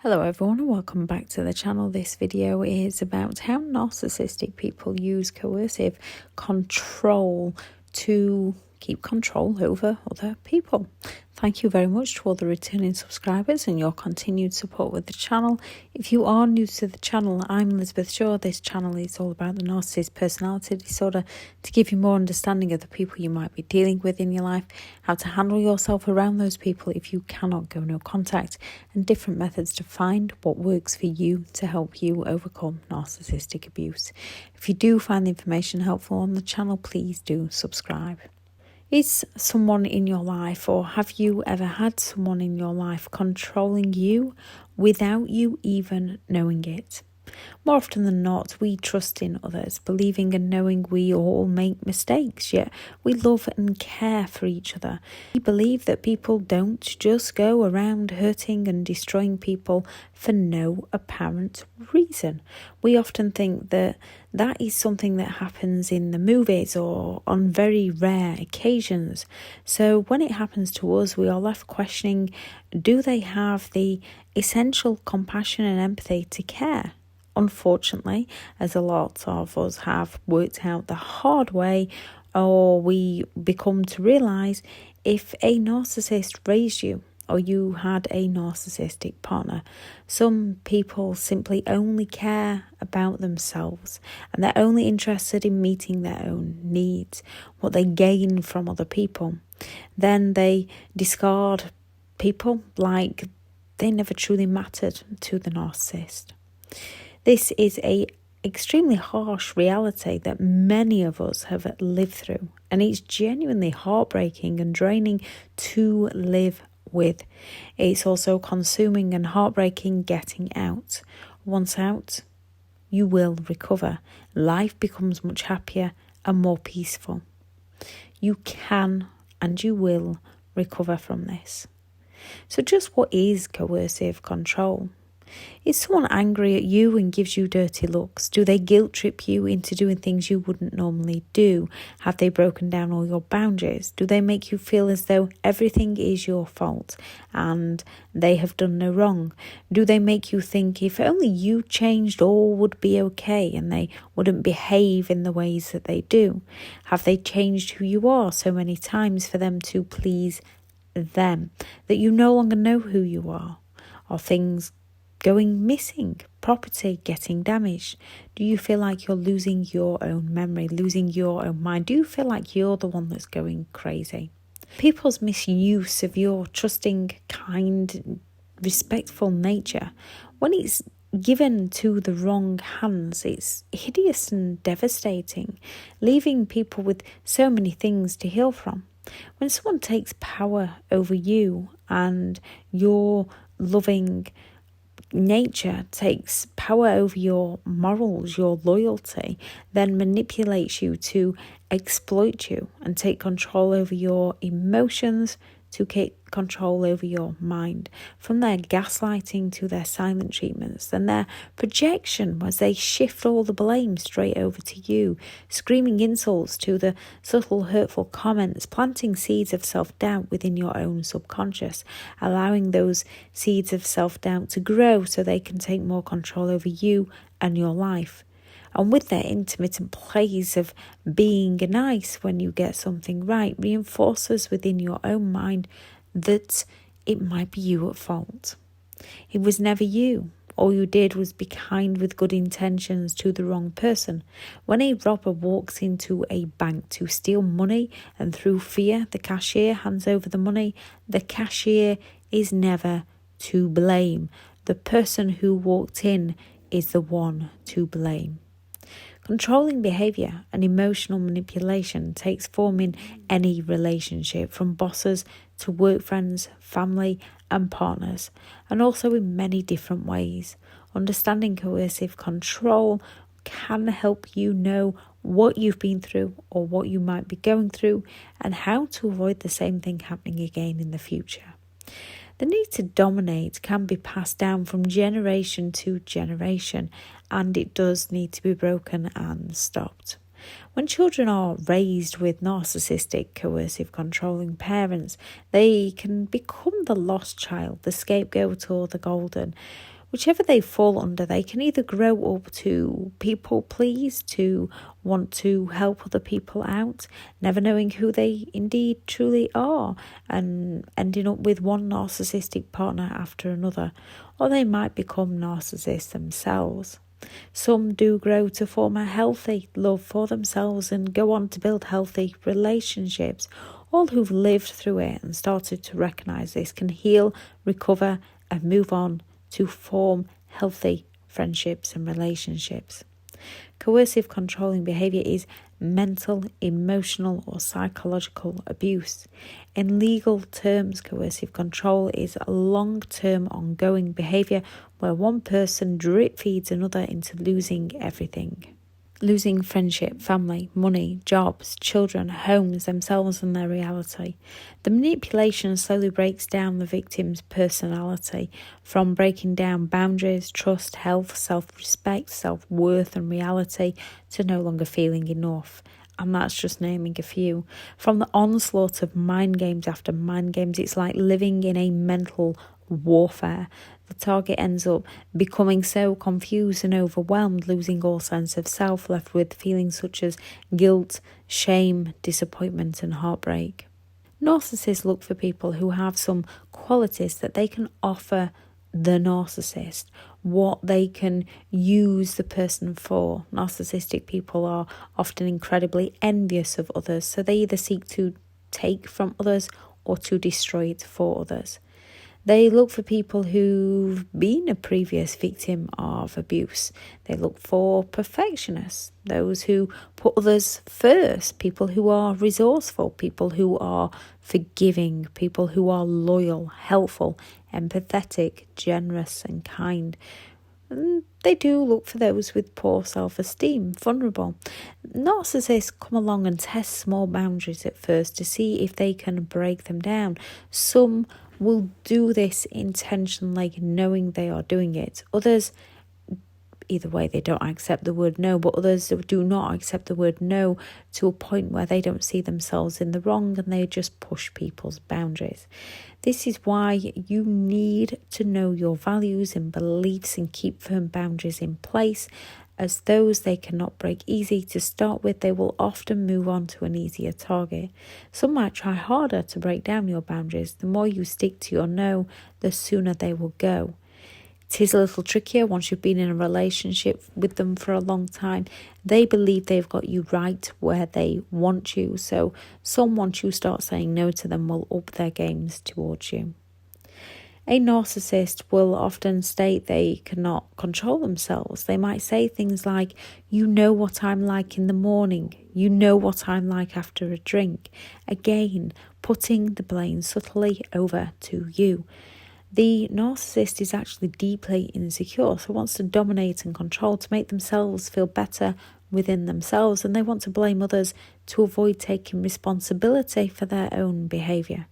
Hello everyone and welcome back to the channel. This video is about how narcissistic people use coercive control to keep control over other people. Thank you very much to all the returning subscribers and your continued support with the channel. If you are new to the channel, I'm Elizabeth Shaw. This channel is all about the narcissist personality disorder to give you more understanding of the people you might be dealing with in your life, how to handle yourself around those people if you cannot go no contact, and different methods to find what works for you to help you overcome narcissistic abuse. If you do find the information helpful on the channel, please do subscribe. Is someone in your life, or have you ever had someone in your life controlling you without you even knowing it? More often than not, we trust in others, believing and knowing we all make mistakes, yet we love and care for each other. We believe that people don't just go around hurting and destroying people for no apparent reason. We often think that that is something that happens in the movies or on very rare occasions. So when it happens to us, we are left questioning, do they have the essential compassion and empathy to care? Unfortunately, as a lot of us have worked out the hard way, or we become to realise, if a narcissist raised you or you had a narcissistic partner, some people simply only care about themselves and they're only interested in meeting their own needs, what they gain from other people. Then they discard people like they never truly mattered to the narcissist. This is an extremely harsh reality that many of us have lived through, and it's genuinely heartbreaking and draining to live with. It's also consuming and heartbreaking getting out. Once out, you will recover. Life becomes much happier and more peaceful. You can and you will recover from this. So just what is coercive control? Is someone angry at you and gives you dirty looks? Do they guilt trip you into doing things you wouldn't normally do? Have they broken down all your boundaries? Do they make you feel as though everything is your fault and they have done no wrong? Do they make you think if only you changed, all would be okay and they wouldn't behave in the ways that they do? Have they changed who you are so many times for them to please them that you no longer know who you are? Are things going missing, property getting damaged? Do you feel like you're losing your own memory, losing your own mind? Do you feel like you're the one that's going crazy? People's misuse of your trusting, kind, respectful nature, when it's given to the wrong hands, it's hideous and devastating, leaving people with so many things to heal from. When someone takes power over you and your loving nature takes power over your morals, your loyalty, then manipulates you to exploit you and take control over your emotions, to take control over your mind. From their gaslighting to their silent treatments, then their projection was they shift all the blame straight over to you, screaming insults to the subtle hurtful comments, planting seeds of self-doubt within your own subconscious, allowing those seeds of self-doubt to grow so they can take more control over you and your life. And with their intermittent plays of being nice when you get something right, reinforces within your own mind that it might be you at fault. It was never you. All you did was be kind with good intentions to the wrong person. When a robber walks into a bank to steal money and through fear the cashier hands over the money, the cashier is never to blame. The person who walked in is the one to blame. Controlling behaviour and emotional manipulation takes form in any relationship, from bosses to work friends, family and partners, and also in many different ways. Understanding coercive control can help you know what you've been through or what you might be going through and how to avoid the same thing happening again in the future. The need to dominate can be passed down from generation to generation, and it does need to be broken and stopped. When children are raised with narcissistic, coercive, controlling parents, they can become the lost child, the scapegoat, or the golden. Whichever they fall under, they can either grow up to people please, to want to help other people out, never knowing who they indeed truly are, and ending up with one narcissistic partner after another, or they might become narcissists themselves. Some do grow to form a healthy love for themselves and go on to build healthy relationships. All who've lived through it and started to recognise this can heal, recover, and move on to form healthy friendships and relationships. Coercive controlling behaviour is mental, emotional, or psychological abuse. In legal terms, coercive control is a long-term ongoing behaviour where one person drip feeds another into losing everything. Losing friendship, family, money, jobs, children, homes, themselves and their reality. The manipulation slowly breaks down the victim's personality, from breaking down boundaries, trust, health, self-respect, self-worth and reality, to no longer feeling enough. And that's just naming a few. From the onslaught of mind games after mind games, it's like living in a mental warfare. The target ends up becoming so confused and overwhelmed, losing all sense of self, left with feelings such as guilt, shame, disappointment and heartbreak. Narcissists look for people who have some qualities that they can offer the narcissist, what they can use the person for. Narcissistic people are often incredibly envious of others, so they either seek to take from others or to destroy it for others. They look for people who've been a previous victim of abuse. They look for perfectionists, those who put others first, people who are resourceful, people who are forgiving, people who are loyal, helpful, empathetic, generous and kind. And they do look for those with poor self-esteem, vulnerable. Narcissists come along and test small boundaries at first to see if they can break them down. Some will do this intentionally, knowing they are doing it. Others, either way, they don't accept the word no, but others do not accept the word no to a point where they don't see themselves in the wrong and they just push people's boundaries. This is why you need to know your values and beliefs and keep firm boundaries in place, as those they cannot break easy to start with. They will often move on to an easier target. Some might try harder to break down your boundaries. The more you stick to your no, the sooner they will go. It is a little trickier once you've been in a relationship with them for a long time. They believe they've got you right where they want you. So once you start saying no to them, will up their games towards you. A narcissist will often state they cannot control themselves. They might say things like, you know what I'm like in the morning. You know what I'm like after a drink. Again, putting the blame subtly over to you. The narcissist is actually deeply insecure, so wants to dominate and control to make themselves feel better within themselves, and they want to blame others to avoid taking responsibility for their own behaviour.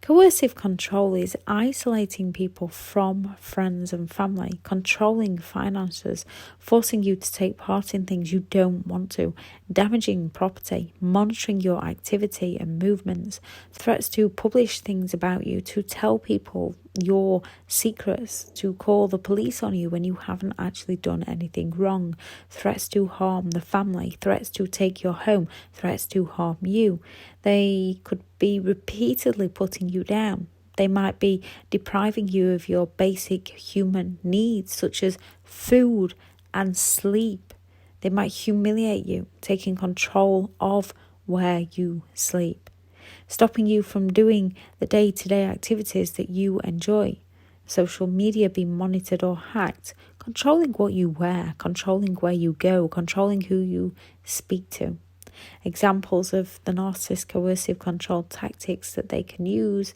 Coercive control is isolating people from friends and family, controlling finances, forcing you to take part in things you don't want to, damaging property, monitoring your activity and movements, threats to publish things about you, to tell people your secrets, to call the police on you when you haven't actually done anything wrong, threats to harm the family, threats to take your home, threats to harm you. They could be repeatedly putting you down. They might be depriving you of your basic human needs, such as food and sleep. They might humiliate you, taking control of where you sleep, stopping you from doing the day-to-day activities that you enjoy. Social media being monitored or hacked, controlling what you wear, controlling where you go, controlling who you speak to. Examples of the narcissist coercive control tactics that they can use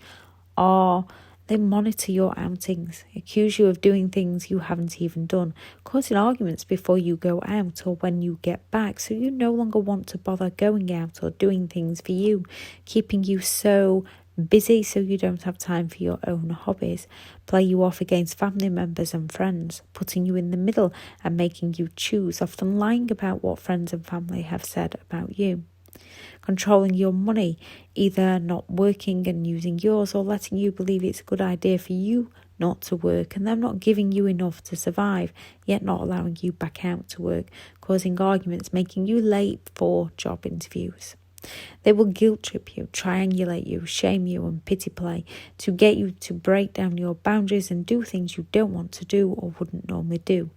are they monitor your outings, accuse you of doing things you haven't even done, causing arguments before you go out or when you get back, so you no longer want to bother going out or doing things for you, keeping you so busy so you don't have time for your own hobbies, play you off against family members and friends, putting you in the middle and making you choose, often lying about what friends and family have said about you. Controlling your money, either not working and using yours or letting you believe it's a good idea for you not to work and them not giving you enough to survive, yet not allowing you back out to work, causing arguments, making you late for job interviews. They will guilt trip you, triangulate you, shame you and pity play to get you to break down your boundaries and do things you don't want to do or wouldn't normally do.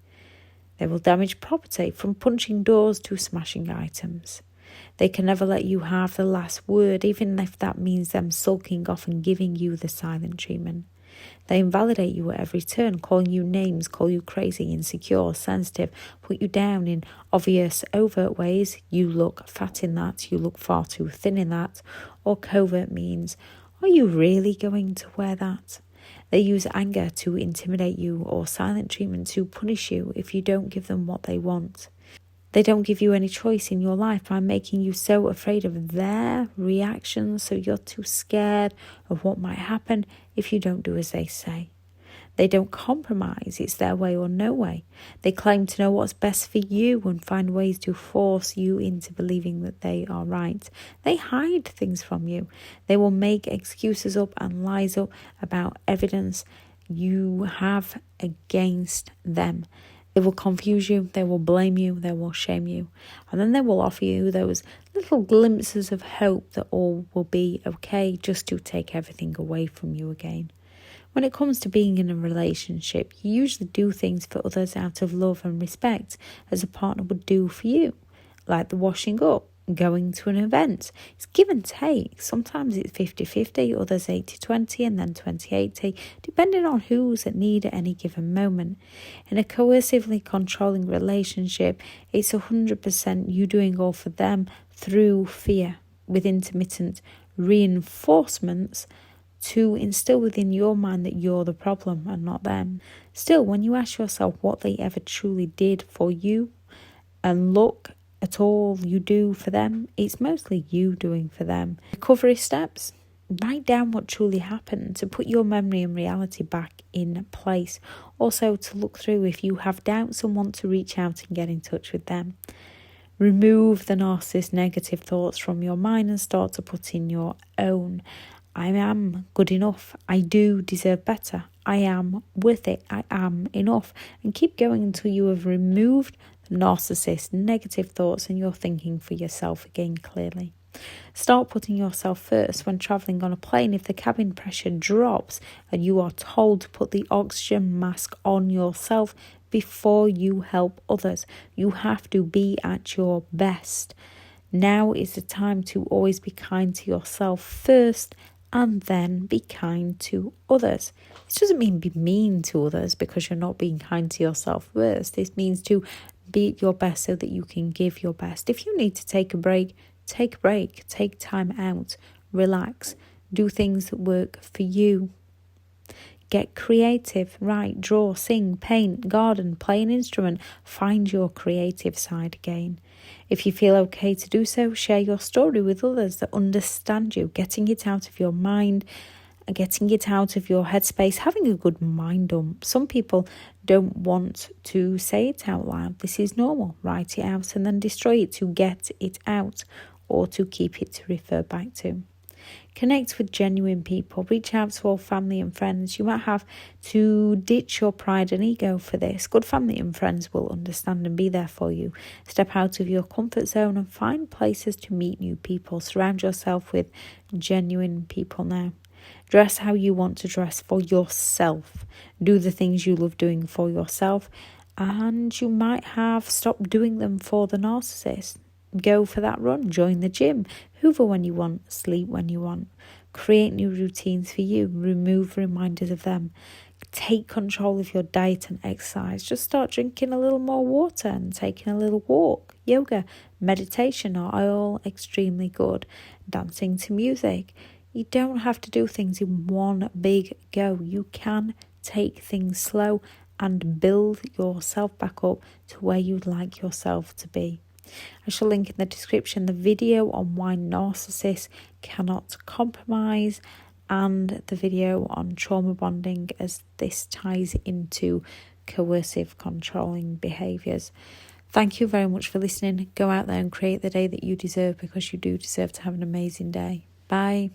They will damage property, from punching doors to smashing items. They can never let you have the last word, even if that means them sulking off and giving you the silent treatment. They invalidate you at every turn, calling you names, call you crazy, insecure, sensitive, put you down in obvious, overt ways. You look fat in that, you look far too thin in that, or covert means, are you really going to wear that? They use anger to intimidate you or silent treatment to punish you if you don't give them what they want. They don't give you any choice in your life by making you so afraid of their reactions, so you're too scared of what might happen if you don't do as they say. They don't compromise, it's their way or no way. They claim to know what's best for you and find ways to force you into believing that they are right. They hide things from you. They will make excuses up and lies up about evidence you have against them. They will confuse you, they will blame you, they will shame you. And then they will offer you those little glimpses of hope that all will be okay, just to take everything away from you again. When it comes to being in a relationship, you usually do things for others out of love and respect, as a partner would do for you, like the washing up, going to an event. It's give and take. Sometimes it's 50-50, others 80-20 and then 20-80, depending on who's at need at any given moment. In a coercively controlling relationship, it's 100% you doing all for them through fear, with intermittent reinforcements to instill within your mind that you're the problem and not them. Still, when you ask yourself what they ever truly did for you and look at all you do for them, it's mostly you doing for them. Recovery steps: write down what truly happened to put your memory and reality back in place. Also to look through if you have doubts and want to reach out and get in touch with them. Remove the narcissist negative thoughts from your mind and start to put in your own. I am good enough. I do deserve better. I am worth it. I am enough. And keep going until you have removed narcissist negative thoughts and you're thinking for yourself again clearly. Start putting yourself first when travelling on a plane. If the cabin pressure drops and you are told to put the oxygen mask on yourself before you help others, you have to be at your best. Now is the time to always be kind to yourself first and then be kind to others. This doesn't mean be mean to others because you're not being kind to yourself first. This means to be at your best so that you can give your best. If you need to take a break, take time out, relax, do things that work for you. Get creative, write, draw, sing, paint, garden, play an instrument, find your creative side again. If you feel okay to do so, share your story with others that understand you, getting it out of your mind, getting it out of your headspace, having a good mind dump. Some people don't want to say it out loud. This is normal. Write it out and then destroy it to get it out or to keep it to refer back to. Connect with genuine people. Reach out to all family and friends. You might have to ditch your pride and ego for this. Good family and friends will understand and be there for you. Step out of your comfort zone and find places to meet new people. Surround yourself with genuine people now. Dress how you want to dress for yourself. Do the things you love doing for yourself. And you might have stopped doing them for the narcissist. Go for that run, join the gym, hoover when you want, sleep when you want. Create new routines for you, remove reminders of them. Take control of your diet and exercise. Just start drinking a little more water and taking a little walk. Yoga, meditation are all extremely good. Dancing to music. You don't have to do things in one big go. You can take things slow and build yourself back up to where you'd like yourself to be. I shall link in the description the video on why narcissists cannot compromise. and the video on trauma bonding, as this ties into coercive controlling behaviours. Thank you very much for listening. Go out there and create the day that you deserve, because you do deserve to have an amazing day. Bye.